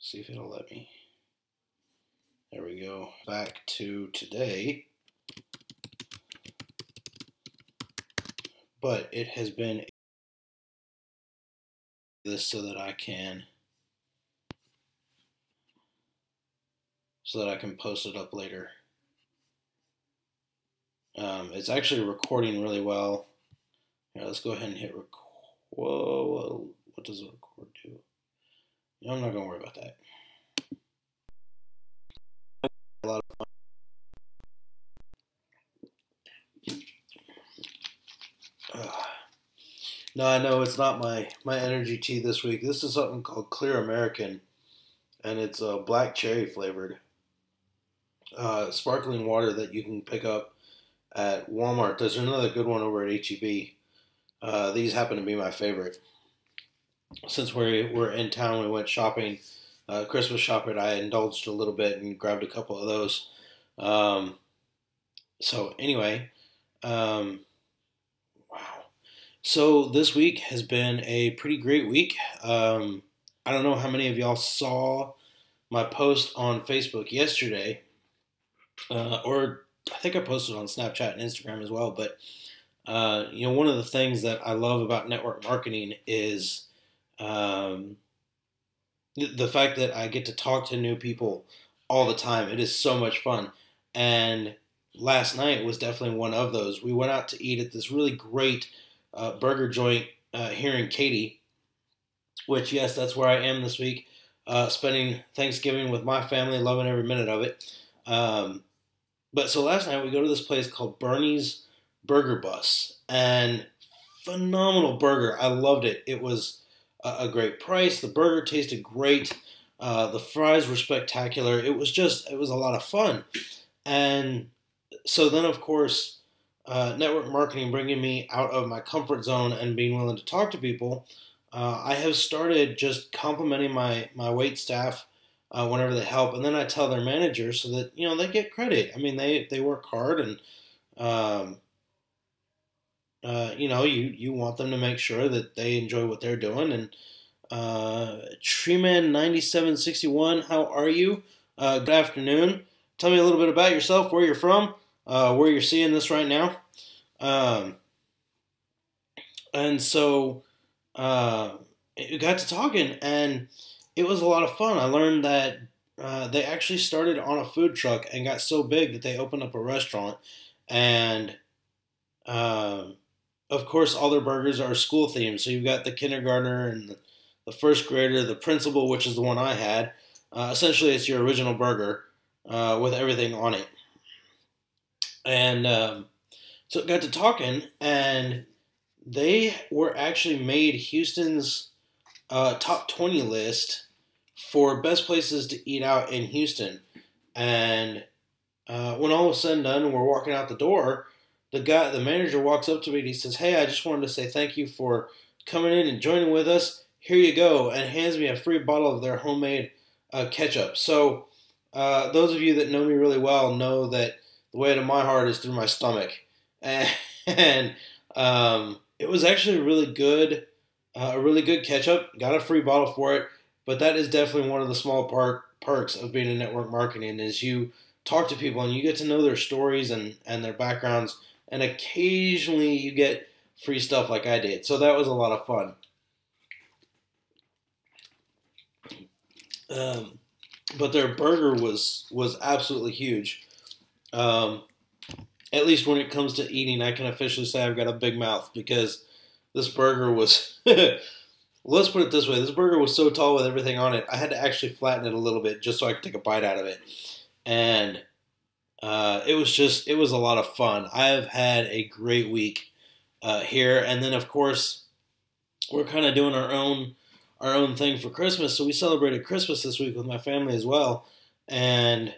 See if it'll let me. There we go. Back to today. But it has been this so that I can post it up later. It's actually recording really well. Here, let's go ahead and hit record. Whoa, what does the record do? I'm not gonna worry about that. A lot of fun. No, I know it's not my energy tea this week. This is something called Clear American, and it's black cherry flavored. Sparkling water that you can pick up at Walmart. There's another good one over at H-E-B. These happen to be my favorite. Since we're in town, we went shopping, Christmas shopping. I indulged a little bit and grabbed a couple of those. So anyway, wow. So this week has been a pretty great week. I don't know how many of y'all saw my post on Facebook yesterday, or I think I posted on Snapchat and Instagram as well. But one of the things that I love about network marketing is the fact that I get to talk to new people all the time. It is so much fun. And last night was definitely one of those. We went out to eat at this really great burger joint here in Katy, which, yes, that's where I am this week, spending Thanksgiving with my family, loving every minute of it. But so last night we go to this place called Bernie's Burger Bus, and phenomenal burger. I loved it. It was a great price. The burger tasted great. The fries were spectacular. It was a lot of fun. And so then, of course, network marketing bringing me out of my comfort zone and being willing to talk to people, I have started just complimenting my wait staff whenever they help, and then I tell their managers so that they get credit. I mean, they work hard, and you want them to make sure that they enjoy what they're doing. And Treeman9761, how are you? Good afternoon. Tell me a little bit about yourself, where you're from, where you're seeing this right now. And so we got to talking, and it was a lot of fun. I learned that they actually started on a food truck and got so big that they opened up a restaurant. And of course, all their burgers are school themed. So you've got the kindergartner and the first grader, the principal, which is the one I had. Essentially, it's your original burger with everything on it. And so got to talking, and they were actually made Houston's top 20 list for best places to eat out in Houston. And when all was said and done and we're walking out the door, the manager walks up to me and he says, "Hey, I just wanted to say thank you for coming in and joining with us. Here you go," and hands me a free bottle of their homemade ketchup. So those of you that know me really well know that the way to my heart is through my stomach. And it was actually a really good ketchup. Got a free bottle for it. But that is definitely one of the small perks of being in network marketing, is you talk to people and you get to know their stories and their backgrounds, and occasionally you get free stuff like I did. So that was a lot of fun. But their burger was absolutely huge. At least when it comes to eating, I can officially say I've got a big mouth, because this burger was... Let's put it this way. This burger was so tall with everything on it, I had to actually flatten it a little bit just so I could take a bite out of it. And it was a lot of fun. I've had a great week here. And then, of course, we're kind of doing our own thing for Christmas. So we celebrated Christmas this week with my family as well. And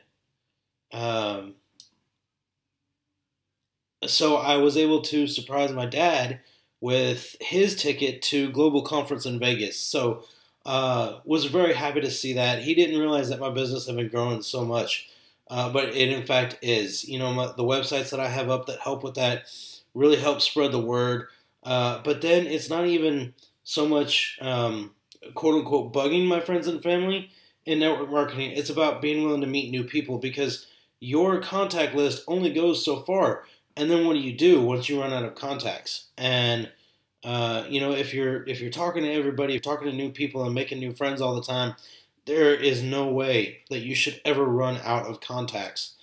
so I was able to surprise my dad with his ticket to Global Conference in Vegas. So was very happy to see that. He didn't realize that my business had been growing so much, but it in fact is. The websites that I have up that help with that really help spread the word. But then it's not even so much quote unquote bugging my friends and family. in network marketing, it's about being willing to meet new people, because your contact list only goes so far. And then what do you do once you run out of contacts? And if you're talking to everybody, if you're talking to new people and making new friends all the time, there is no way that you should ever run out of contacts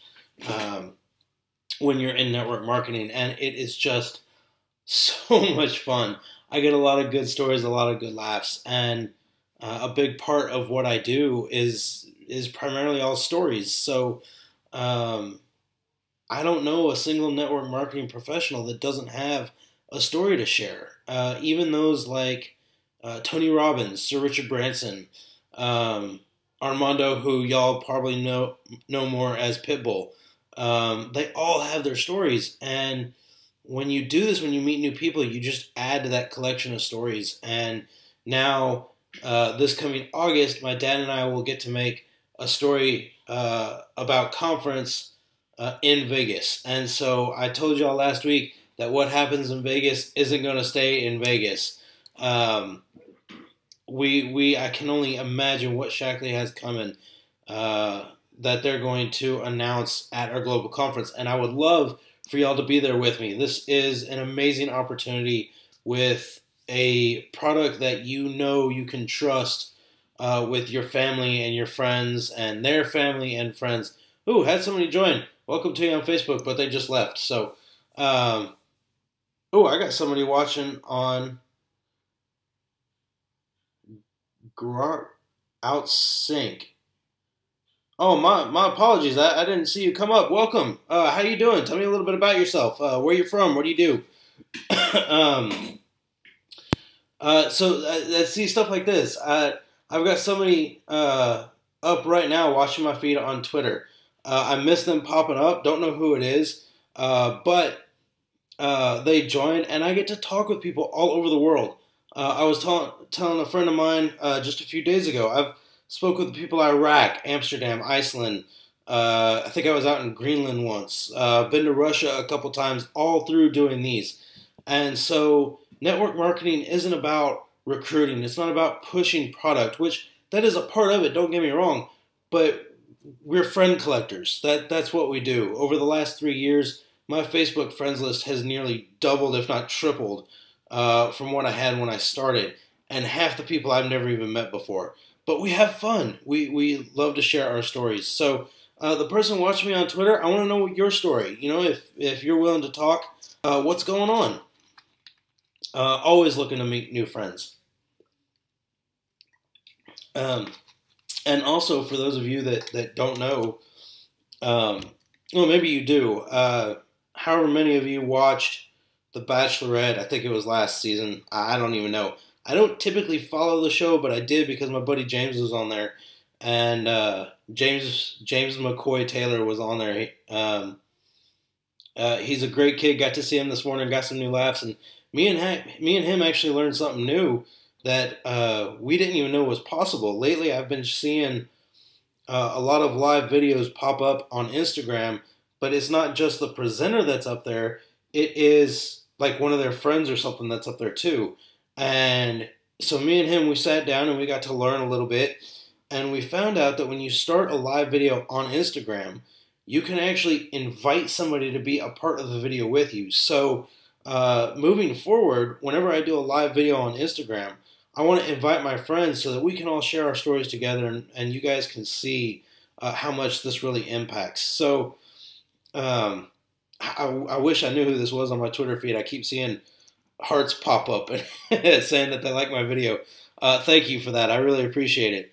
when you're in network marketing. And it is just so much fun. I get a lot of good stories, a lot of good laughs, and a big part of what I do is primarily all stories. So I don't know a single network marketing professional that doesn't have a story to share. Even those like Tony Robbins, Sir Richard Branson, Armando, who y'all probably know more as Pitbull. They all have their stories, and when you do this, when you meet new people, you just add to that collection of stories. And now, this coming August, my dad and I will get to make a story about conference in Vegas. And so I told y'all last week that what happens in Vegas isn't going to stay in Vegas. I can only imagine what Shackley has coming that they're going to announce at our global conference, and I would love for y'all to be there with me. This is an amazing opportunity with a product that you can trust with your family and your friends and their family and friends. Ooh, had somebody join. Welcome to you on Facebook, but they just left. So, I got somebody watching on Outsync. Oh, my apologies. I didn't see you come up. Welcome. How you doing? Tell me a little bit about yourself. Where you from? What do you do? See, stuff like this. I've got somebody up right now watching my feed on Twitter. I miss them popping up. Don't know who it is. But they joined, and I get to talk with people all over the world. I was telling a friend of mine just a few days ago, I've spoke with people in Iraq, Amsterdam, Iceland. I think I was out in Greenland once. Been to Russia a couple times, all through doing these. And so network marketing isn't about recruiting. It's not about pushing product, which that is a part of it, don't get me wrong. But we're friend collectors. That's what we do. Over the last 3 years, my Facebook friends list has nearly doubled, if not tripled, from what I had when I started. And half the people I've never even met before. But we have fun. We love to share our stories. So the person watching me on Twitter, I want to know your story. If you're willing to talk, what's going on? Always looking to meet new friends. And also, for those of you that don't know, well, maybe you do. However many of you watched The Bachelorette, I think it was last season. I don't even know. I don't typically follow the show, but I did because my buddy James was on there, and James McCoy Taylor was on there. He's a great kid. Got to see him this morning. Got some new laughs, and me and him actually learned something new that we didn't even know was possible. Lately, I've been seeing a lot of live videos pop up on Instagram, but it's not just the presenter that's up there. It is like one of their friends or something that's up there too. And so me and him, we sat down and we got to learn a little bit. And we found out that when you start a live video on Instagram, you can actually invite somebody to be a part of the video with you. So moving forward, whenever I do a live video on Instagram, I want to invite my friends so that we can all share our stories together, and you guys can see how much this really impacts. So I wish I knew who this was on my Twitter feed. I keep seeing hearts pop up and saying that they like my video. Thank you for that. I really appreciate it.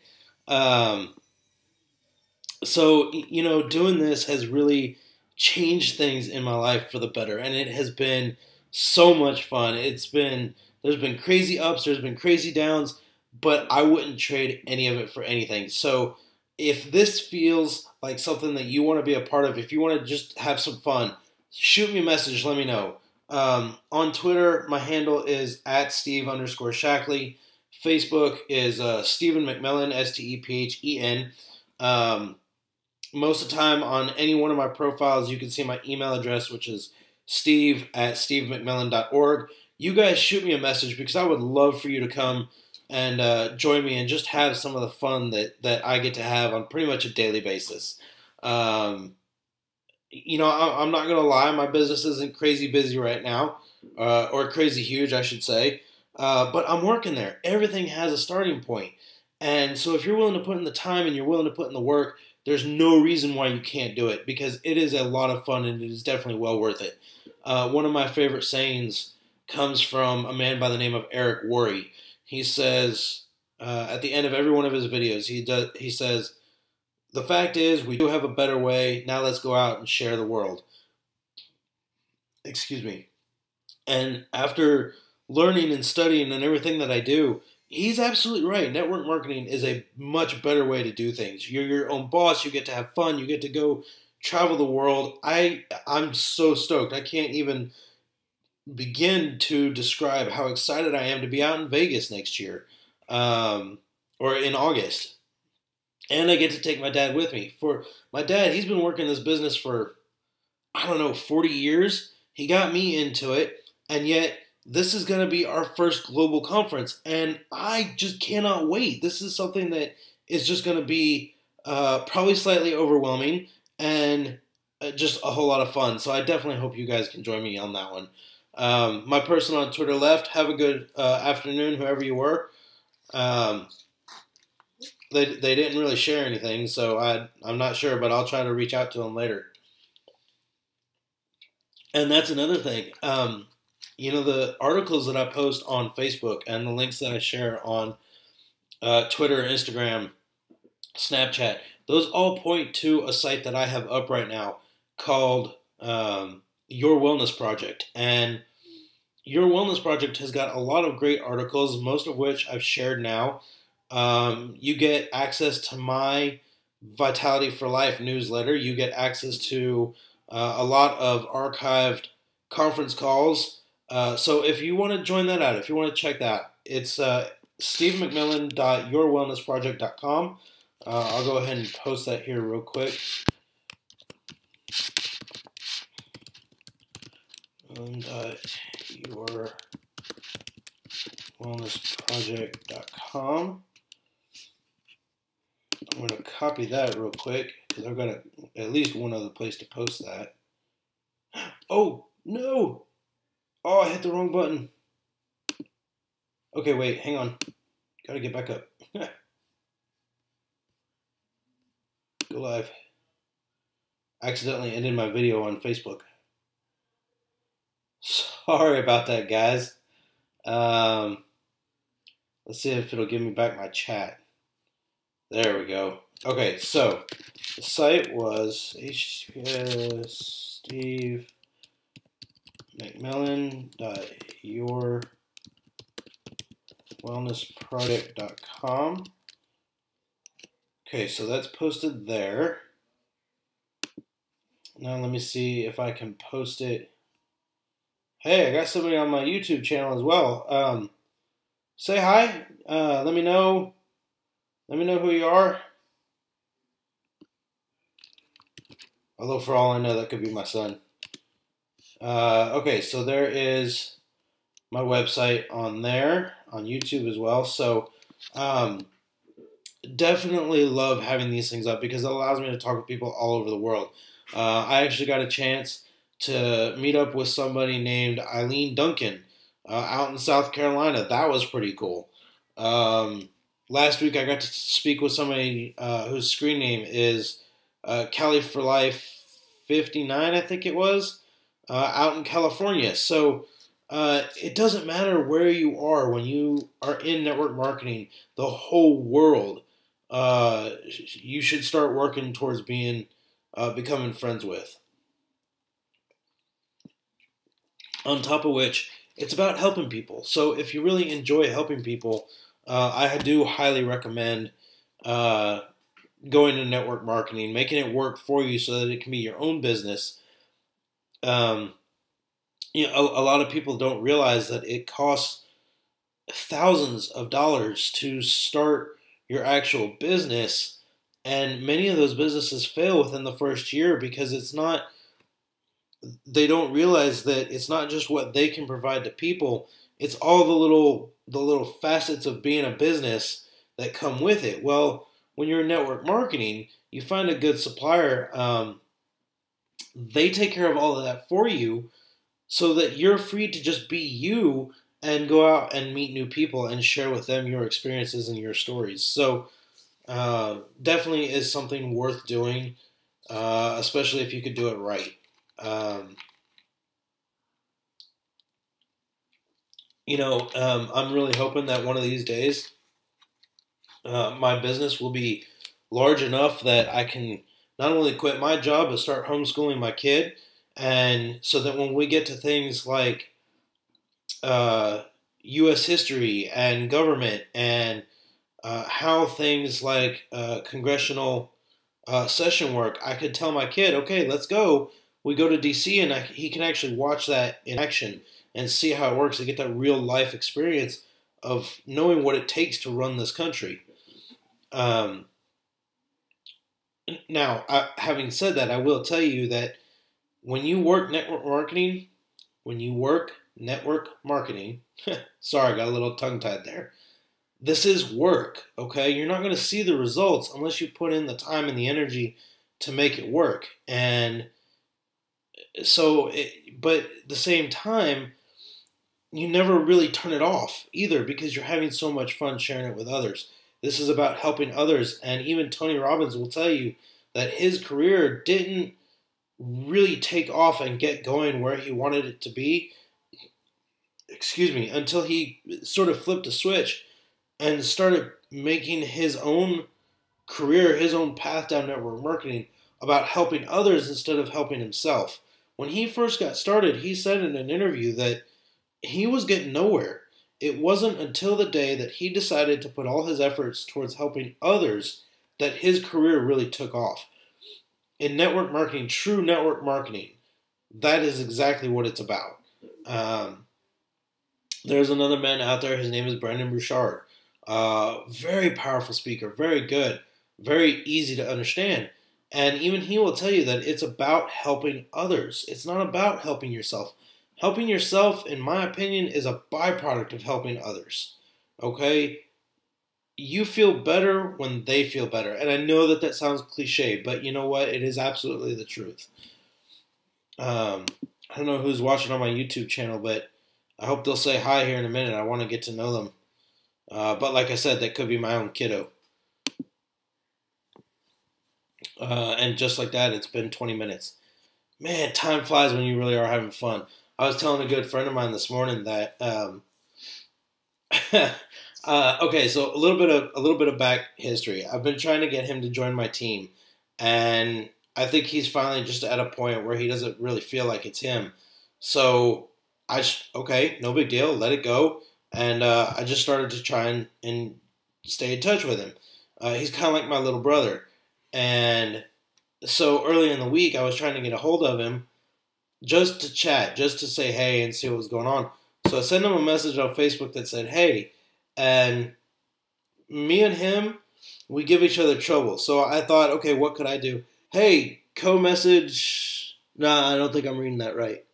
So, doing this has really changed things in my life for the better, and it has been so much fun. There's been crazy ups, there's been crazy downs, but I wouldn't trade any of it for anything. So if this feels like something that you want to be a part of, if you want to just have some fun, shoot me a message, let me know. On Twitter, my handle is @Steve_Shackley. Facebook is Stephen McMillan, STEPHEN. Most of the time on any one of my profiles, you can see my email address, which is steve@stevemcmillan.org. You guys shoot me a message because I would love for you to come and join me and just have some of the fun that I get to have on pretty much a daily basis. Um, I'm not going to lie, my business isn't crazy busy right now, or crazy huge, I should say. But I'm working there. Everything has a starting point. And so if you're willing to put in the time and you're willing to put in the work, there's no reason why you can't do it, because it is a lot of fun and it is definitely well worth it. One of my favorite sayings comes from a man by the name of Eric Worre. He says, at the end of every one of his videos, he says, "The fact is, we do have a better way. Now let's go out and share the world." Excuse me. And after learning and studying and everything that I do, he's absolutely right. Network marketing is a much better way to do things. You're your own boss. You get to have fun. You get to go travel the world. I'm so stoked. I can't even begin to describe how excited I am to be out in Vegas next year, or in August. And I get to take my dad with me. For my dad, he's been working this business for, I don't know, 40 years. He got me into it, and yet this is going to be our first global conference, and I just cannot wait. This is something that is just going to be probably slightly overwhelming and just a whole lot of fun. So I definitely hope you guys can join me on that one. My person on Twitter left. Have a good afternoon, whoever you were. They didn't really share anything, so I'm not sure, but I'll try to reach out to them later. And that's another thing. The articles that I post on Facebook and the links that I share on Twitter, Instagram, Snapchat, those all point to a site that I have up right now called Your Wellness Project. And Your Wellness Project has got a lot of great articles, most of which I've shared now. You get access to my Vitality for Life newsletter. You get access to a lot of archived conference calls. So if you want to join that out, if you want to check that, it's stevemcmillan.yourwellnessproject.com. I'll go ahead and post that here real quick. Yourwellnessproject.com. I'm going to copy that real quick because I've got at least one other place to post that. Oh, no! Oh, I hit the wrong button. Okay, wait, hang on. Gotta get back up. Go live. Accidentally ended my video on Facebook. Sorry about that, guys. Let's see if it'll give me back my chat. There we go. Okay, so the site was stevemcmillan.yourwellnessproject.com. Okay, so that's posted there. Now let me see if I can post it. Hey, I got somebody on my YouTube channel as well. Say hi. Let me know. Let me know who you are. Although for all I know, that could be my son. Okay, so there is my website on there, on YouTube as well. So definitely love having these things up because it allows me to talk to people all over the world. I actually got a chance to meet up with somebody named Eileen Duncan out in South Carolina. That was pretty cool. Last week I got to speak with somebody whose screen name is Cali for Life 59, I think it was, out in California. So it doesn't matter where you are when you are in network marketing. The whole world you should start working towards becoming friends with. On top of which, it's about helping people. So if you really enjoy helping people, I do highly recommend going to network marketing, making it work for you so that it can be your own business. A lot of people don't realize that it costs thousands of dollars to start your actual business, and many of those businesses fail within the first year because they don't realize that it's not just what they can provide to people, It's all the little facets of being a business that come with it. Well, when you're in network marketing, you find a good supplier. They take care of all of that for you, so that you're free to just be you and go out and meet new people and share with them your experiences and your stories. So definitely is something worth doing, especially if you could do it right. Um, I'm really hoping that one of these days my business will be large enough that I can not only quit my job but start homeschooling my kid, and so that when we get to things like uh, U.S. history and government and how things like congressional session work, I could tell my kid, okay, let's go. We go to D.C. and he can actually watch that in action and see how it works and get that real life experience of knowing what it takes to run this country. Um, Now, having said that, I will tell you that when you work network marketing, when you work network marketing, sorry, I got a little tongue tied there. This is work, okay? You're not going to see the results unless you put in the time and the energy to make it work. And but at the same time, you never really turn it off either because you're having so much fun sharing it with others. This is about helping others. And even Tony Robbins will tell you that his career didn't really take off and get going where he wanted it to be, until he sort of flipped a switch and started making his own career, his own path down network marketing about helping others instead of helping himself. When he first got started, he said in an interview that he was getting nowhere. It wasn't until the day that he decided to put all his efforts towards helping others that his career really took off. In network marketing, true network marketing, that is exactly what it's about. Um, there's another man out there. His name is Brandon Bouchard. Very powerful speaker, very good, very easy to understand. And even he will tell you that it's about helping others. It's not about helping yourself. Helping yourself, in my opinion, is a byproduct of helping others. Okay? You feel better when they feel better. And I know that that sounds cliche, but you know what? It is absolutely the truth. I don't know who's watching on my YouTube channel, but I hope they'll say hi here in a minute. I want to get to know them. But like I said, that could be my own kiddo. And just like that, it's been 20 minutes. Man, time flies when you really are having fun. I was telling a good friend of mine this morning that okay, so a little bit of back history. I've been trying to get him to join my team, and I think he's finally just at a point where he doesn't really feel like it's him. So okay, no big deal, let it go. And I just started to try and stay in touch with him. He's kind of like my little brother, and so early in the week I was trying to get a hold of him just to chat, just to say hey and see what was going on. So I sent him a message on Facebook that said hey, and me and him, we give each other trouble. So I thought, okay, what could I do? Hey, co-message. Nah, I don't think I'm reading that right.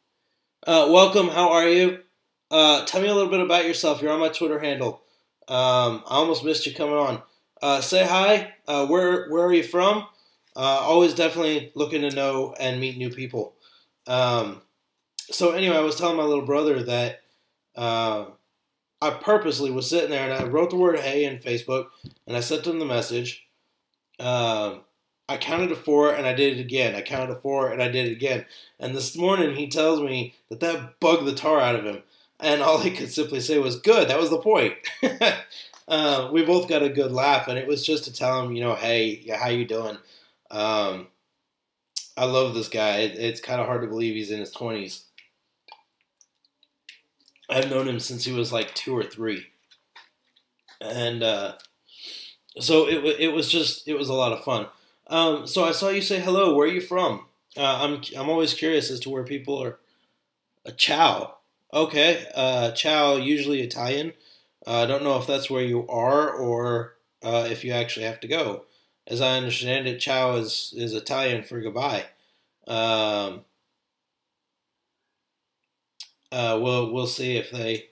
Welcome, how are you? Tell me a little bit about yourself. You're on my Twitter handle. I almost missed you coming on. Say hi. Where are you from? Always definitely looking to know and meet new people. So anyway, I was telling my little brother that I purposely was sitting there and I wrote the word hey in Facebook and I sent him the message. I counted to 4 and I did it again. I counted to 4 and I did it again. And this morning he tells me that that bugged the tar out of him. And all he could simply say was, good, that was the point. We both got a good laugh, and it was just to tell him, hey, how you doing? I love this guy. It's kind of hard to believe he's in his 20s. I've known him since he was like 2 or 3. And so it was a lot of fun. So I saw you say hello. Where are you from? I'm always curious as to where people are. Ciao. Okay. Ciao, usually Italian. I don't know if that's where you are or if you actually have to go. As I understand it, ciao is Italian for goodbye. We'll see if they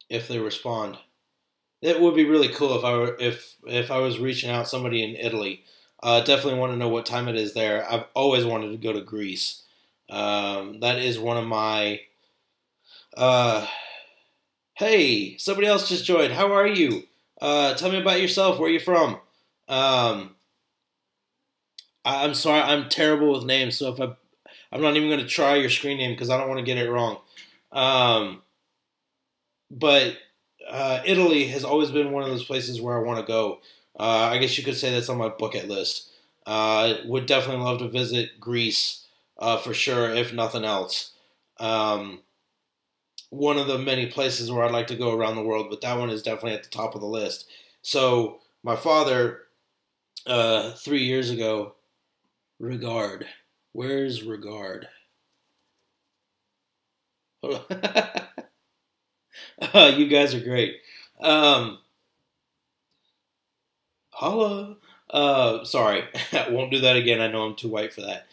if they respond. It would be really cool if I was reaching out somebody in Italy. Definitely want to know what time it is there. I've always wanted to go to Greece. That is one of my. Uh, hey, somebody else just joined. How are you? Tell me about yourself. Where are you from? Um, I'm sorry, I'm terrible with names. So I'm not even going to try your screen name because I don't want to get it wrong. Um, but Italy has always been one of those places where I want to go. I guess you could say that's on my bucket list. Would definitely love to visit Greece for sure, if nothing else. Um, One of the many places where I'd like to go around the world, but that one is definitely at the top of the list. So my father, 3 years ago, Regard. Where's Regard? You guys are great. Um, Holla. Sorry, I won't do that again. I know I'm too white for that.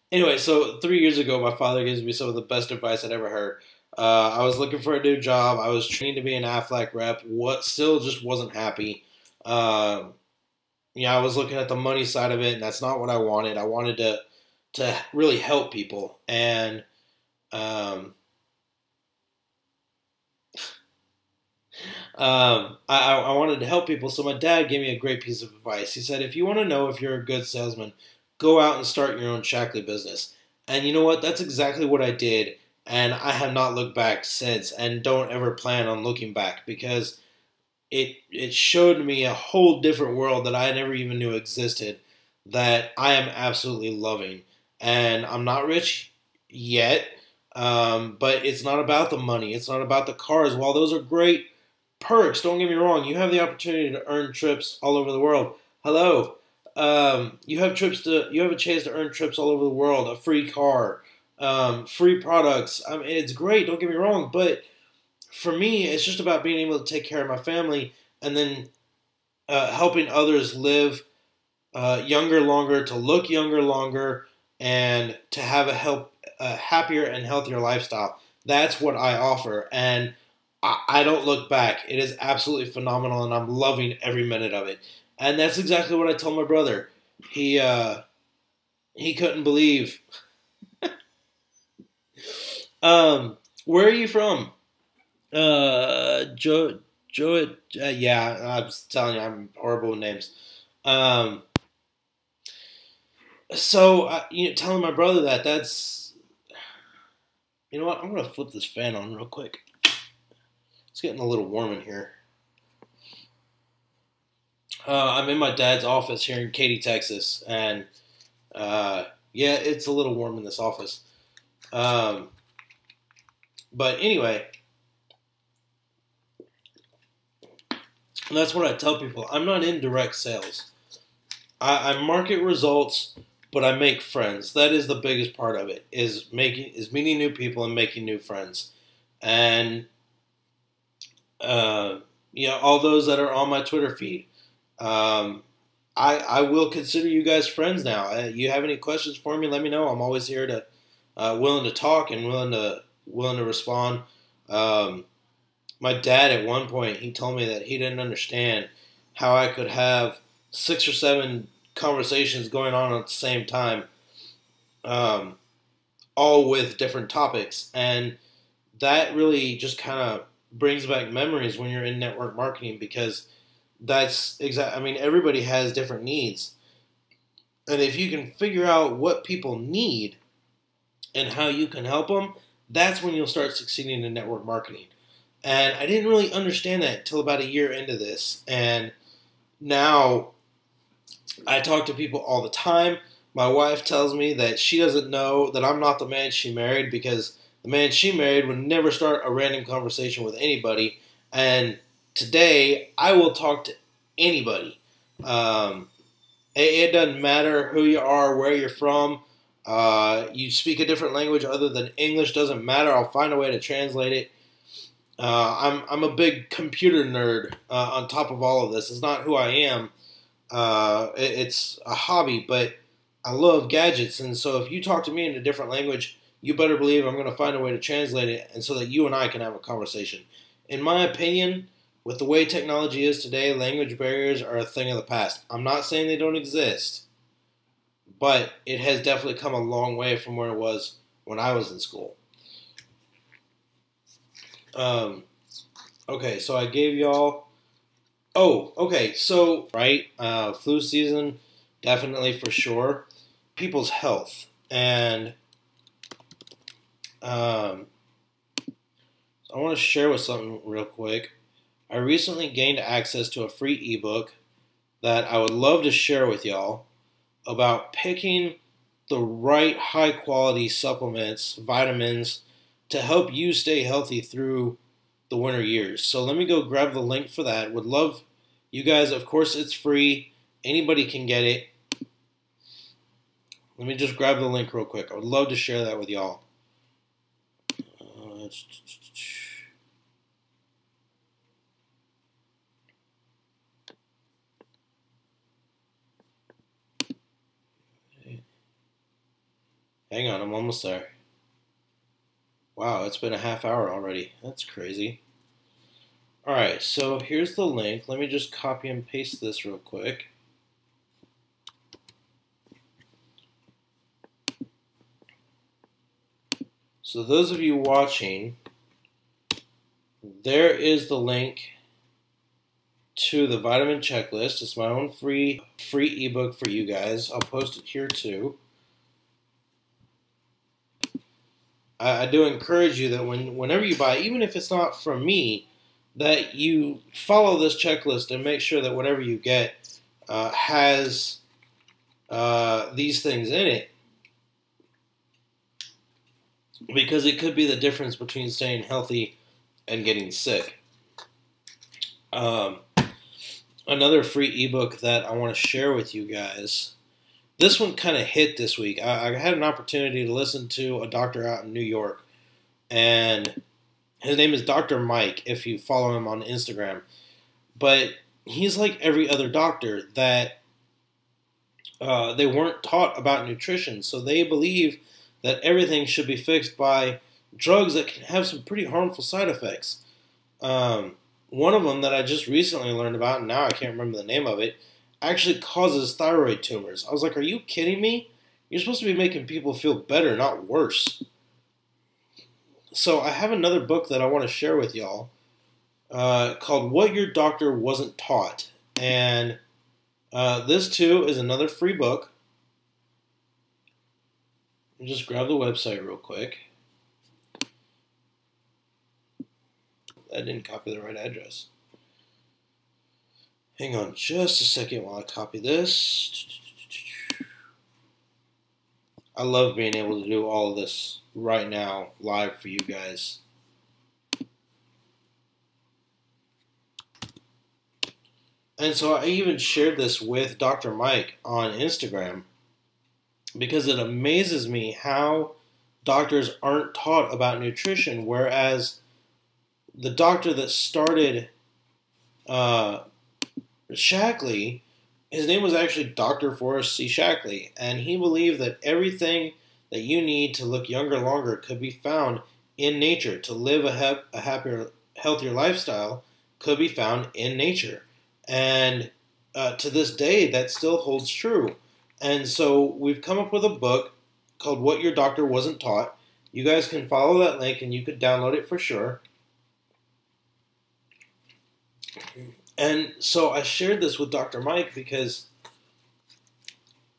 Anyway, so 3 years ago, my father gives me some of the best advice I'd ever heard. I was looking for a new job. I was training to be an Aflac rep. What still just wasn't happy. Uh, I was looking at the money side of it, and that's not what I wanted. I wanted to really help people, and um, I wanted to help people. So my dad gave me a great piece of advice. He said, if you want to know if you're a good salesman, go out and start your own Shackley business. And you know what? That's exactly what I did. And I have not looked back since, and don't ever plan on looking back because it showed me a whole different world that I never even knew existed that I am absolutely loving. And I'm not rich yet, but it's not about the money. It's not about the cars. While those are great perks, don't get me wrong, you have the opportunity to earn trips all over the world. Hello. You have a chance to earn trips all over the world, a free car, free products. I mean, it's great, don't get me wrong, but for me, it's just about being able to take care of my family and then helping others live younger longer, to look younger longer, and to have a happier and healthier lifestyle. That's what I offer, and I don't look back. It is absolutely phenomenal, and I'm loving every minute of it. And that's exactly what I told my brother. He couldn't believe. Where are you from? Joe. Yeah, I was telling you, I'm horrible with names. Um, telling my brother that's, you know what? I'm gonna flip this fan on real quick. It's getting a little warm in here. I'm in my dad's office here in Katy, Texas, and yeah, it's a little warm in this office. Um, but anyway, that's what I tell people. I'm not in direct sales. I market results, but I make friends. That is the biggest part of it. Is meeting new people and making new friends, and all those that are on my Twitter feed. I will consider you guys friends now. You have any questions for me? Let me know. I'm always here to willing to talk and willing to respond. My dad at one point he told me that he didn't understand how I could have 6 or 7 conversations going on at the same time, um, all with different topics, and that really just kind of brings back memories when you're in network marketing because that's exact. I mean, everybody has different needs, and if you can figure out what people need and how you can help them, that's when you'll start succeeding in network marketing. And I didn't really understand that until about a year into this, and now I talk to people all the time. My wife tells me that she doesn't know that I'm not the man she married because the man she married would never start a random conversation with anybody. And today, I will talk to anybody. It doesn't matter who you are, where you're from. You speak a different language other than English, doesn't matter. I'll find a way to translate it. I'm a big computer nerd on top of all of this. It's not who I am. It's a hobby, but I love gadgets. And so if you talk to me in a different language, you better believe I'm going to find a way to translate it, and so that you and I can have a conversation. In my opinion, with the way technology is today, language barriers are a thing of the past. I'm not saying they don't exist, but it has definitely come a long way from where it was when I was in school. Okay, so I gave y'all... Oh, okay, so, right, flu season, definitely for sure. People's health. And I want to share with something real quick. I recently gained access to a free ebook that I would love to share with y'all about picking the right high quality supplements, vitamins, to help you stay healthy through the winter years. So let me go grab the link for that. Would love you guys, of course it's free. Anybody can get it. Let me just grab the link real quick. I would love to share that with y'all. Hang on, I'm almost there. Wow, it's been a half hour already. That's crazy. Alright, so here's the link. Let me just copy and paste this real quick. So those of you watching, there is the link to the vitamin checklist. It's my own free ebook for you guys. I'll post it here too. I do encourage you that whenever you buy, even if it's not from me, that you follow this checklist and make sure that whatever you get has these things in it. Because it could be the difference between staying healthy and getting sick. Another free ebook that I want to share with you guys. This one kind of hit this week. I had an opportunity to listen to a doctor out in New York. And his name is Dr. Mike, if you follow him on Instagram. But he's like every other doctor that they weren't taught about nutrition. So they believe that everything should be fixed by drugs that can have some pretty harmful side effects. One of them that I just recently learned about, and now I can't remember the name of it, actually causes thyroid tumors. I was like, are you kidding me? You're supposed to be making people feel better, not worse. So I have another book that I want to share with y'all called What Your Doctor Wasn't Taught. And this, too, is another free book. Let me just grab the website real quick. I didn't copy the right address. Hang on just a second while I copy this. I love being able to do all of this right now, live for you guys. And so I even shared this with Dr. Mike on Instagram because it amazes me how doctors aren't taught about nutrition, whereas the doctor that started Shackley, his name was actually Dr. Forrest C. Shackley, and he believed that everything that you need to look younger longer could be found in nature. To live a happier, healthier lifestyle could be found in nature. And to this day, that still holds true. And so we've come up with a book called What Your Doctor Wasn't Taught. You guys can follow that link and you could download it for sure. And so I shared this with Dr. Mike because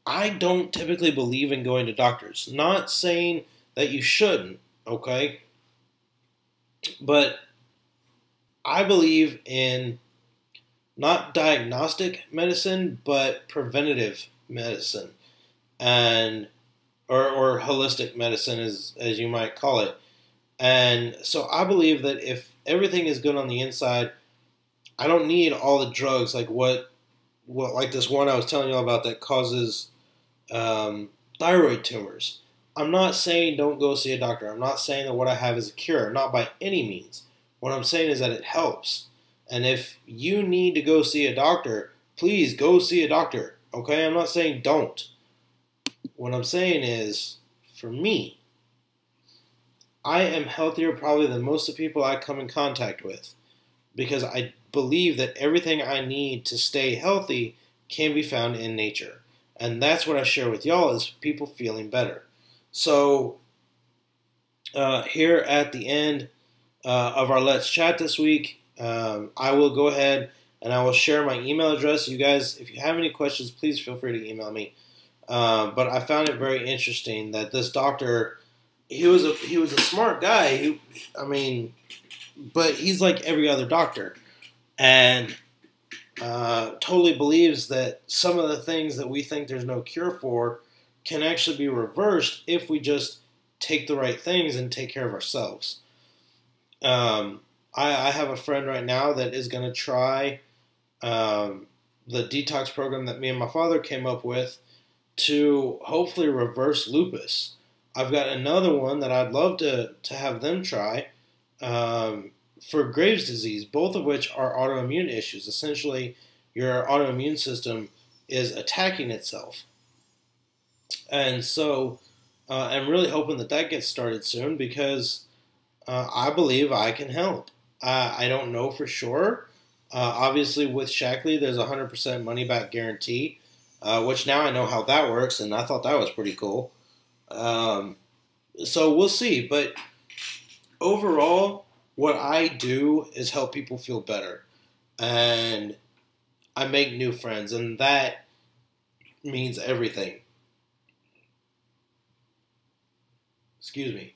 I don't typically believe in going to doctors. Not saying that you shouldn't, okay? But I believe in not diagnostic medicine, but preventative medicine, and or holistic medicine, as you might call it. And so I believe that if everything is good on the inside, I don't need all the drugs like what like this one I was telling you about that causes thyroid tumors. I'm not saying don't go see a doctor. I'm not saying that what I have is a cure, not by any means. What I'm saying is that it helps. And if you need to go see a doctor, please go see a doctor. Okay? I'm not saying don't. What I'm saying is, for me, I am healthier probably than most of the people I come in contact with because I believe that everything I need to stay healthy can be found in nature. And that's what I share with y'all is people feeling better. So here at the end of our Let's Chat this week, I will go ahead and I will share my email address. You guys, if you have any questions, please feel free to email me. But I found it very interesting that this doctor, he was a smart guy. But he's like every other doctor, and totally believes that some of the things that we think there's no cure for can actually be reversed if we just take the right things and take care of ourselves. I have a friend right now that is going to try the detox program that me and my father came up with to hopefully reverse lupus. I've got another one that I'd love to have them try for Graves' disease, both of which are autoimmune issues. Essentially, your autoimmune system is attacking itself. And so I'm really hoping that that gets started soon because I believe I can help. I don't know for sure. Obviously, with Shackley, there's a 100% money-back guarantee, which now I know how that works, and I thought that was pretty cool. So we'll see. But overall, what I do is help people feel better. And I make new friends, and that means everything. Excuse me.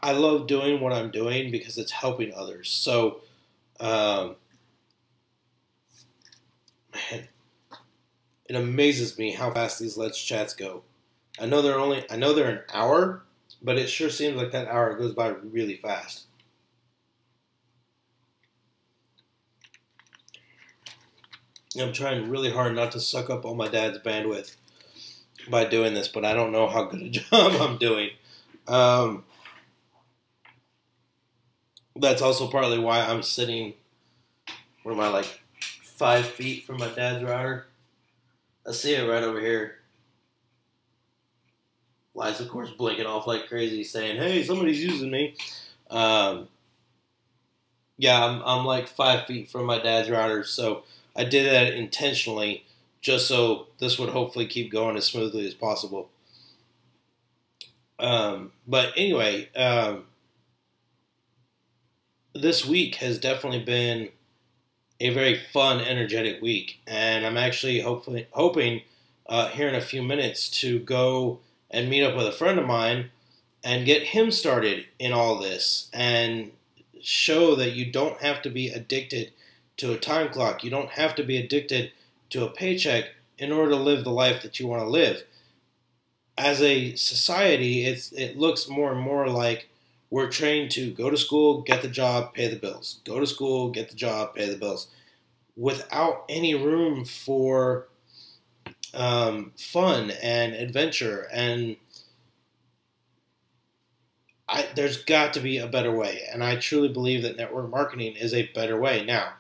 I love doing what I'm doing because it's helping others. So, man, it amazes me how fast these Let's Chats go. I know they're an hour, but it sure seems like that hour goes by really fast. I'm trying really hard not to suck up all my dad's bandwidth by doing this, but I don't know how good a job I'm doing. That's also partly why I'm sitting, what am I, like 5 feet from my dad's router? I see it right over here. Lights, of course, blinking off like crazy, saying, "Hey, somebody's using me." Yeah, I'm like 5 feet from my dad's router, so I did that intentionally, just so this would hopefully keep going as smoothly as possible. But anyway, this week has definitely been a very fun, energetic week, and I'm actually hoping here in a few minutes to go and meet up with a friend of mine and get him started in all this and show that you don't have to be addicted to a time clock. You don't have to be addicted to a paycheck in order to live the life that you want to live. As a society, it looks more and more like we're trained to go to school, get the job, pay the bills. Go to school, get the job, pay the bills. Without any room for fun and adventure. And there's got to be a better way. And I truly believe that network marketing is a better way. Now,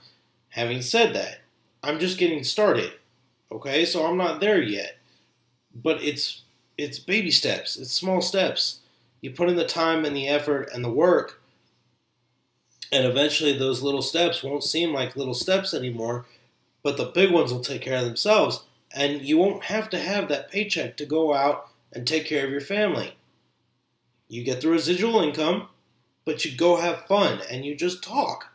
having said that, I'm just getting started. Okay, so I'm not there yet. But it's baby steps. It's small steps. You put in the time and the effort and the work, and eventually those little steps won't seem like little steps anymore, but the big ones will take care of themselves, and you won't have to have that paycheck to go out and take care of your family. You get the residual income, but you go have fun, and you just talk.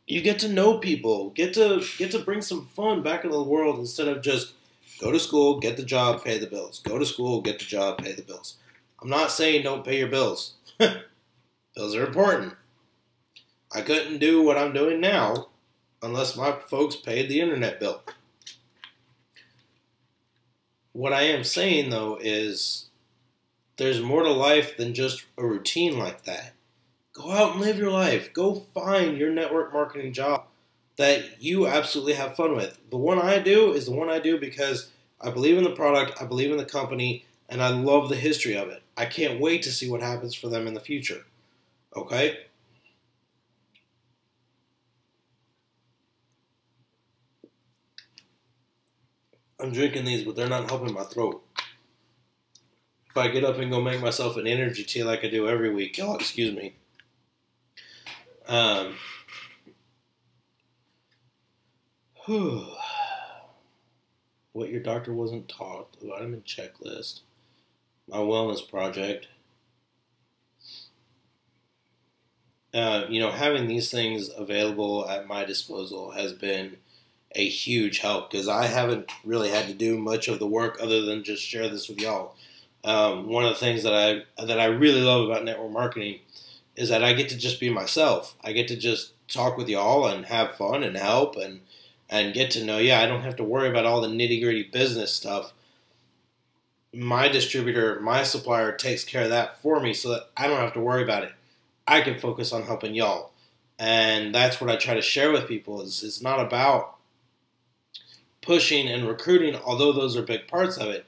You get to know people, get to bring some fun back into the world instead of just go to school, get the job, pay the bills. Go to school, get the job, pay the bills. I'm not saying don't pay your bills. Bills are important. I couldn't do what I'm doing now unless my folks paid the internet bill. What I am saying, though, is there's more to life than just a routine like that. Go out and live your life. Go find your network marketing job that you absolutely have fun with. The one I do is the one I do because I believe in the product, I believe in the company, and I love the history of it. I can't wait to see what happens for them in the future. Okay? I'm drinking these, but they're not helping my throat. if I get up and go make myself an energy tea like I do every week, y'all excuse me. What your doctor wasn't taught, the vitamin checklist, my wellness project. Having these things available at my disposal has been a huge help because I haven't really had to do much of the work other than just share this with y'all. One of the things that I really love about network marketing is that I get to just be myself. I get to just talk with y'all and have fun and help and get to know you. I don't have to worry about all the nitty-gritty business stuff. My distributor, my supplier takes care of that for me so that I don't have to worry about it. I can focus on helping y'all. And that's what I try to share with people is it's not about pushing and recruiting, although those are big parts of it.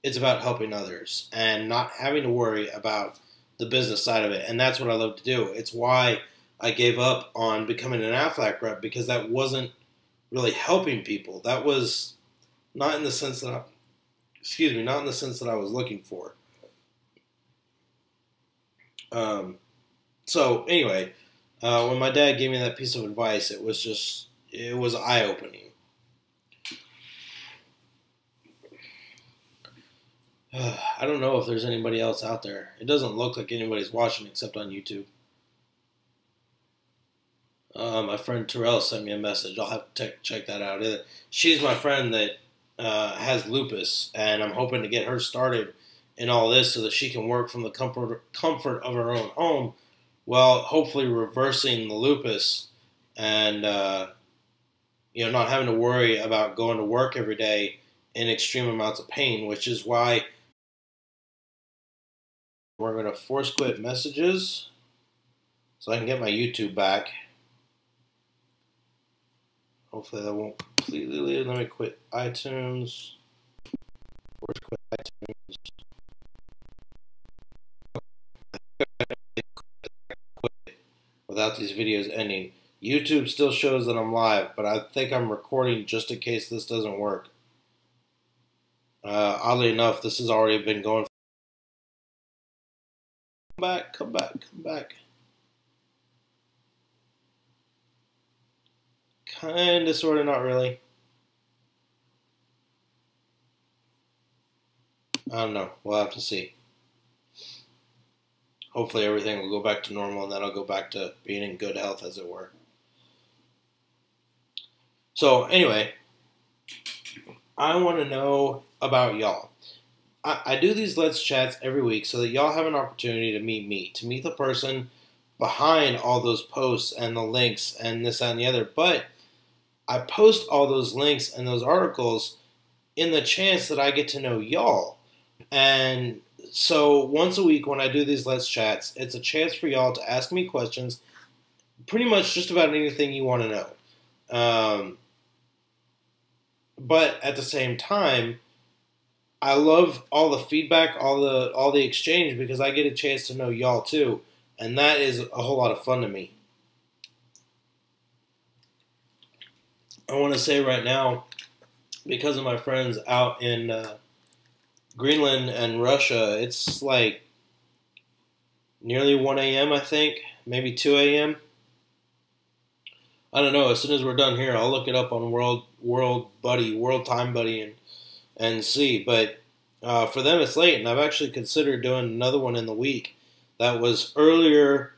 It's about helping others and not having to worry about the business side of it. And that's what I love to do. It's why I gave up on becoming an Aflac rep because that wasn't really helping people. That was not in the sense that not in the sense that I was looking for. So anyway, when my dad gave me that piece of advice, it was eye-opening. I don't know if there's anybody else out there. It doesn't look like anybody's watching except on YouTube. My friend Terrell sent me a message. I'll have to check that out. She's my friend that has lupus, and I'm hoping to get her started in all this so that she can work from the comfort of her own home while hopefully reversing the lupus and not having to worry about going to work every day in extreme amounts of pain, which is why we're going to force quit messages so I can get my YouTube back. Hopefully that won't completely leave. Let me quit iTunes. Force quit iTunes. Without these videos ending. YouTube still shows that I'm live, but I think I'm recording just in case this doesn't work. Oddly enough, this has already been going. Come back. Kinda, sorta, not really. I don't know. We'll have to see. Hopefully everything will go back to normal and then I'll go back to being in good health, as it were. So anyway, I want to know about y'all. I do these Let's Chats every week so that y'all have an opportunity to meet me, to meet the person behind all those posts and the links and this, that, and the other. But I post all those links and those articles in the chance that I get to know y'all. And so once a week when I do these Let's Chats, it's a chance for y'all to ask me questions, pretty much just about anything you want to know. But at the same time, I love all the feedback, all the exchange, because I get a chance to know y'all too, and that is a whole lot of fun to me. I want to say right now, because of my friends out in Greenland and Russia, it's like nearly 1 a.m. I think, maybe 2 a.m. I don't know. As soon as we're done here, I'll look it up on World Time Buddy, and see. But for them, it's late, and I've actually considered doing another one in the week that was earlier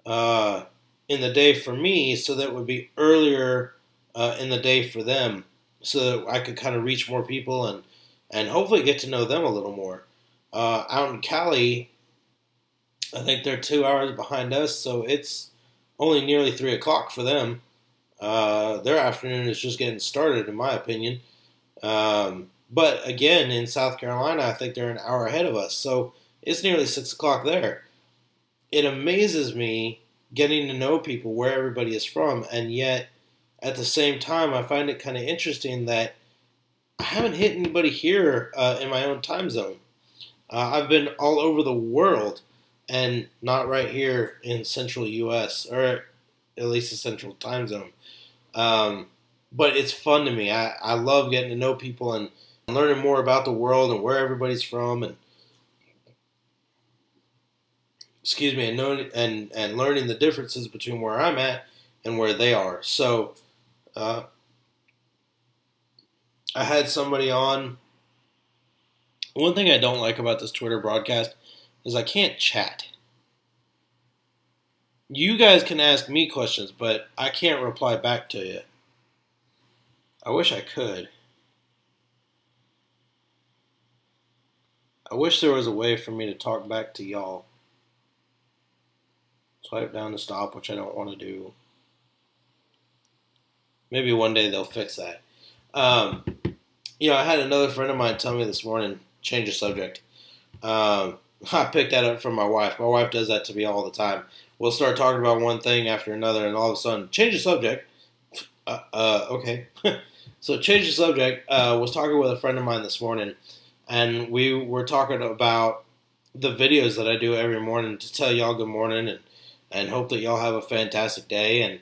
in the day for me, so that would be earlier in the day for them, so that I could kind of reach more people and hopefully get to know them a little more. Out in Cali, I think they're 2 hours behind us, so it's only nearly 3 o'clock for them. Their afternoon is just getting started, in my opinion. But again, in South Carolina, I think they're an hour ahead of us, so it's nearly 6 o'clock there. It amazes me getting to know people, where everybody is from, and yet at the same time, I find it kind of interesting that I haven't hit anybody here in my own time zone. I've been all over the world, and not right here in central U.S., or at least the central time zone. But it's fun to me. I love getting to know people and learning more about the world and where everybody's from. And excuse me, and knowing and learning the differences between where I'm at and where they are. So uh, I had somebody on. One thing I don't like about this Twitter broadcast is I can't chat. You guys can ask me questions, but I can't reply back to you. I wish I could. I wish there was a way for me to talk back to y'all. Swipe down to stop, which I don't want to do. Maybe one day they'll fix that. I had another friend of mine tell me this morning, change the subject. I picked that up from my wife. My wife does that to me all the time. We'll start talking about one thing after another, and all of a sudden, change the subject. Okay. So change the subject. Was talking with a friend of mine this morning, and we were talking about the videos that I do every morning to tell y'all good morning and hope that y'all have a fantastic day. And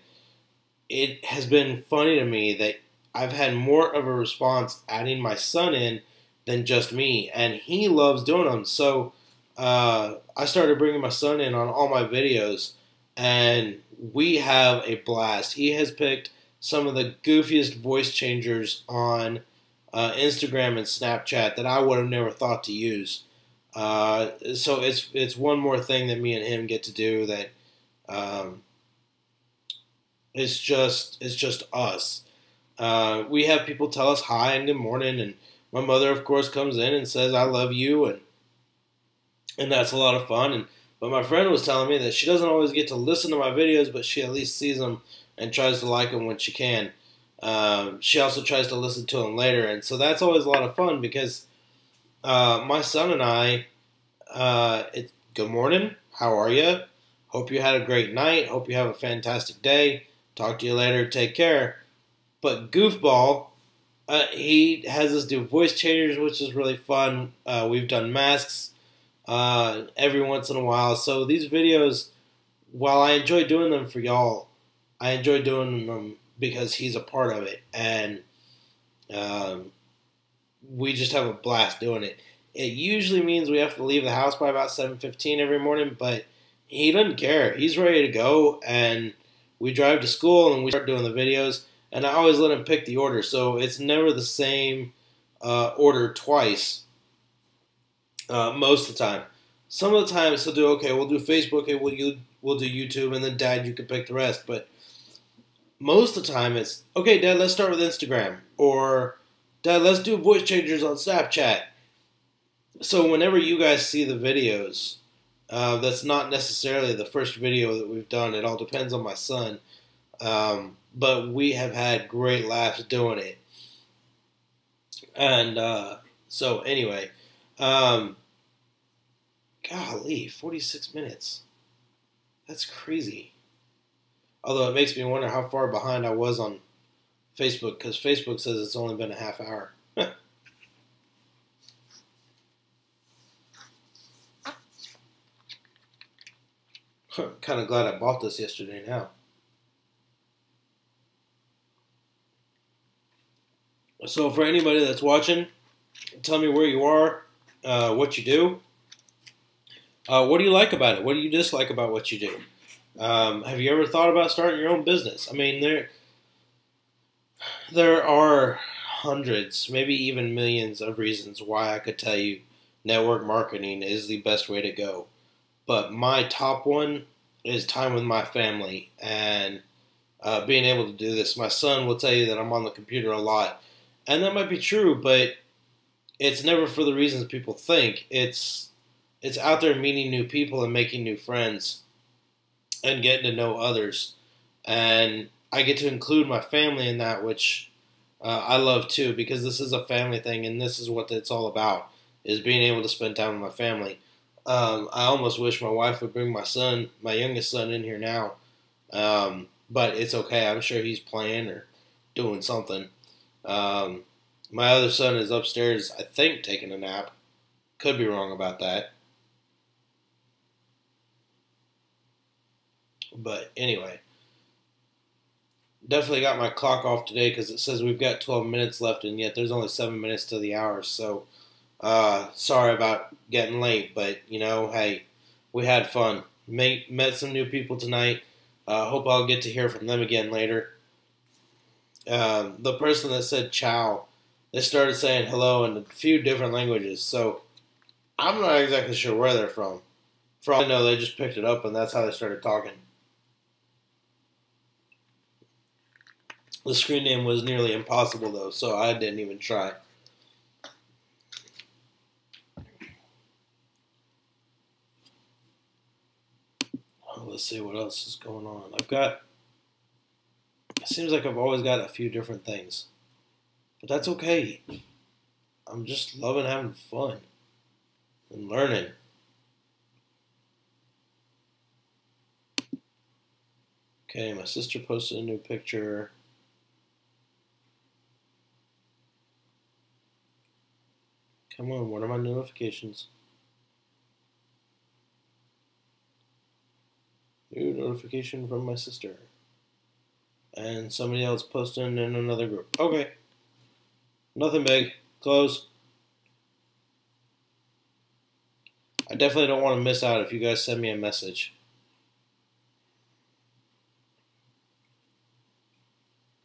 it has been funny to me that I've had more of a response adding my son in than just me, and he loves doing them. So I started bringing my son in on all my videos, and we have a blast. He has picked some of the goofiest voice changers on Instagram and Snapchat that I would have never thought to use. So it's one more thing that me and him get to do that it's just us. We have people tell us hi and good morning, and my mother, of course, comes in and says I love you, and that's a lot of fun. But my friend was telling me that she doesn't always get to listen to my videos, but she at least sees them and tries to like them when she can. She also tries to listen to them later, and so that's always a lot of fun because my son and I, good morning, how are you? Hope you had a great night. Hope you have a fantastic day. Talk to you later. Take care. But Goofball, he has us do voice changers, which is really fun. We've done masks every once in a while. So these videos, while I enjoy doing them for y'all, I enjoy doing them because he's a part of it. And we just have a blast doing it. It usually means we have to leave the house by about 7:15 every morning, but he doesn't care. He's ready to go, and we drive to school and we start doing the videos. And I always let him pick the order, so it's never the same order twice most of the time. Some of the times he'll do, okay, we'll do Facebook, and we'll do YouTube, and then Dad, you can pick the rest. But most of the time it's, okay, Dad, let's start with Instagram. Or, Dad, let's do voice changers on Snapchat. So whenever you guys see the videos, that's not necessarily the first video that we've done. It all depends on my son. But we have had great laughs doing it. And so anyway, golly, 46 minutes. That's crazy. Although it makes me wonder how far behind I was on Facebook, because Facebook says it's only been a half hour. Kind of glad I bought this yesterday now. So for anybody that's watching, tell me where you are, what you do. What do you like about it? What do you dislike about what you do? Have you ever thought about starting your own business? I mean, there are hundreds, maybe even millions of reasons why I could tell you network marketing is the best way to go. But my top one is time with my family and being able to do this. My son will tell you that I'm on the computer a lot. And that might be true, but it's never for the reasons people think. It's out there meeting new people and making new friends and getting to know others. And I get to include my family in that, which I love too, because this is a family thing, and this is what it's all about, is being able to spend time with my family. I almost wish my wife would bring my son, my youngest son, in here now. But it's okay. I'm sure he's playing or doing something. My other son is upstairs, I think, taking a nap. Could be wrong about that. But anyway, definitely got my clock off today because it says we've got 12 minutes left, and yet there's only 7 minutes to the hour. So sorry about getting late, but hey, We had fun. Met some new people tonight. Hope I'll get to hear from them again later. The person that said ciao, they started saying hello in a few different languages, so I'm not exactly sure where they're from. For all I know, they just picked it up and that's how they started talking. The screen name was nearly impossible though, so I didn't even try. Oh, let's see what else is going on. It seems like I've always got a few different things. But that's okay. I'm just loving having fun and learning. Okay, my sister posted a new picture. Come on, what are my notifications? New notification from my sister. And somebody else posting in another group. Okay. Nothing big. Close. I definitely don't want to miss out if you guys send me a message.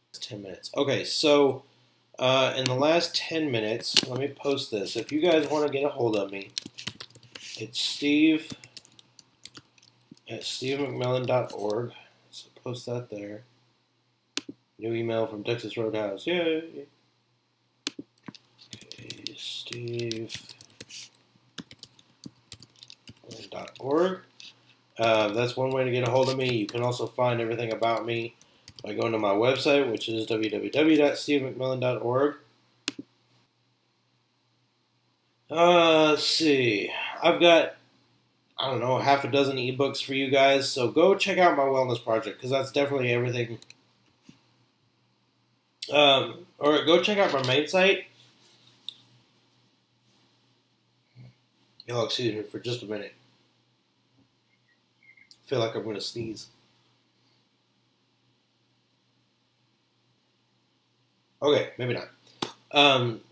It's 10 minutes. Okay, so in the last 10 minutes, let me post this. If you guys want to get a hold of me, it's Steve at stevemcmillan.org. So post that there. New email from Texas Roadhouse. Yay! Okay, steve.org. That's one way to get a hold of me. You can also find everything about me by going to my website, which is www.stevemcmillan.org. Let's see. I've got, I don't know, half a dozen ebooks for you guys, so go check out my wellness project, because that's definitely everything. Or go check out my main site. Y'all excuse me for just a minute. I feel like I'm going to sneeze. Okay, maybe not.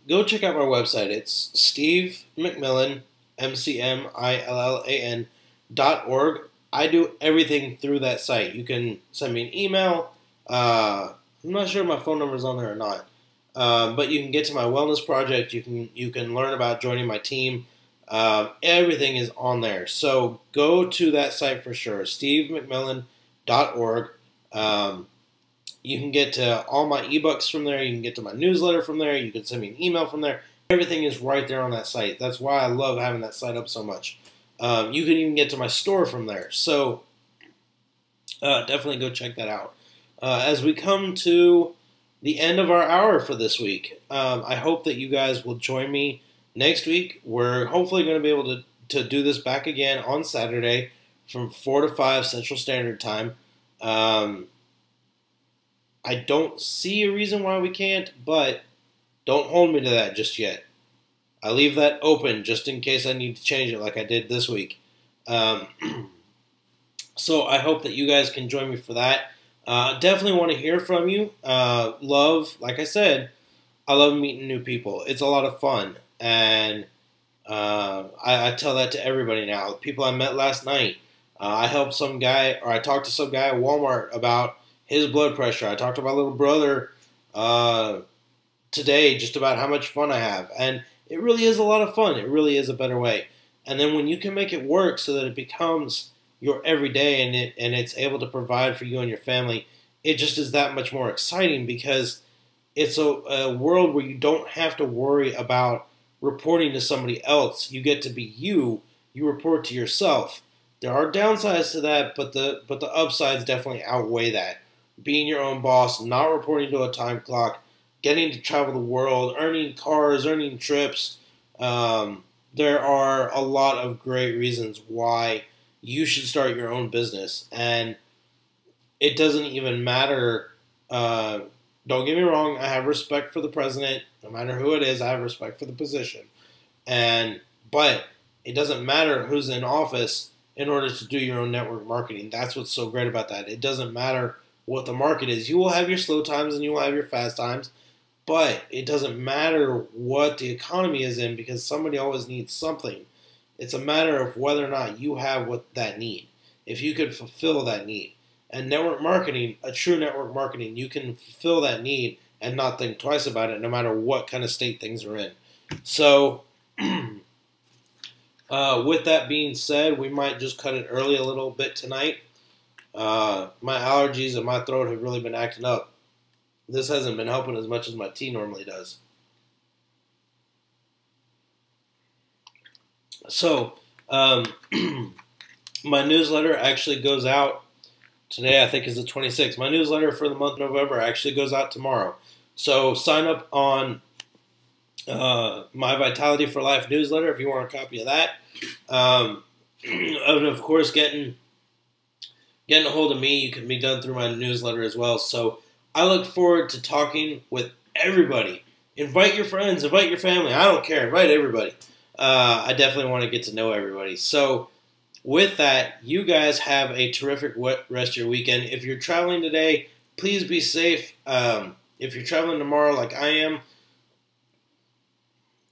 Go check out my website. It's Steve McMillan, mcmillan.org. I do everything through that site. You can send me an email. I'm not sure if my phone number is on there or not. But you can get to my wellness project. You can learn about joining my team. Everything is on there. So go to that site for sure, stevemcmillan.org. You can get to all my ebooks from there. You can get to my newsletter from there. You can send me an email from there. Everything is right there on that site. That's why I love having that site up so much. You can even get to my store from there. So definitely go check that out. As we come to the end of our hour for this week, I hope that you guys will join me next week. We're hopefully going to be able to do this back again on Saturday from 4 to 5 Central Standard Time. I don't see a reason why we can't, but don't hold me to that just yet. I leave that open just in case I need to change it like I did this week. So I hope that you guys can join me for that. Definitely want to hear from you. Like I said, I love meeting new people. It's a lot of fun. And I tell that to everybody now. People I met last night. I talked to some guy at Walmart about his blood pressure. I talked to my little brother today just about how much fun I have. And it really is a lot of fun. It really is a better way. And then when you can make it work so that it becomes your everyday and it's able to provide for you and your family, it just is that much more exciting because it's a world where you don't have to worry about reporting to somebody else. You get to be you. You report to yourself. There are downsides to that, but the upsides definitely outweigh that. Being your own boss, not reporting to a time clock, getting to travel the world, earning cars, earning trips. There are a lot of great reasons why you should start your own business. And it doesn't even matter. Don't get me wrong. I have respect for the president. No matter who it is, I have respect for the position. But it doesn't matter who's in office in order to do your own network marketing. That's what's so great about that. It doesn't matter what the market is. You will have your slow times and you will have your fast times. But it doesn't matter what the economy is in because somebody always needs something. It's a matter of whether or not you have that need. If you could fulfill that need. And network marketing, a true network marketing, you can fulfill that need and not think twice about it, no matter what kind of state things are in. So, with that being said, we might just cut it early a little bit tonight. My allergies and my throat have really been acting up. This hasn't been helping as much as my tea normally does. So, my newsletter actually goes out today. I think is the 26th. My newsletter for the month of November actually goes out tomorrow. So sign up on my Vitality for Life newsletter if you want a copy of that. And of course, getting a hold of me, you can be done through my newsletter as well. So I look forward to talking with everybody. Invite your friends, invite your family. I don't care. Invite everybody. I definitely want to get to know everybody. So with that, you guys have a terrific rest of your weekend. If you're traveling today, please be safe. If you're traveling tomorrow like I am,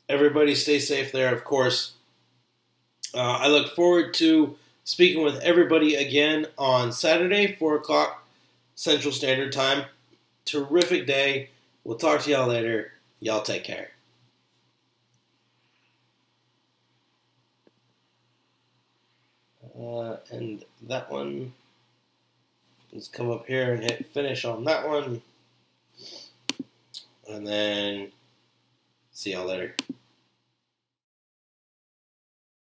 everybody stay safe there, of course. I look forward to speaking with everybody again on Saturday, 4 o'clock Central Standard Time. Terrific day. We'll talk to y'all later. Y'all take care. And that one, let's come up here and hit finish on that one. And then see y'all later.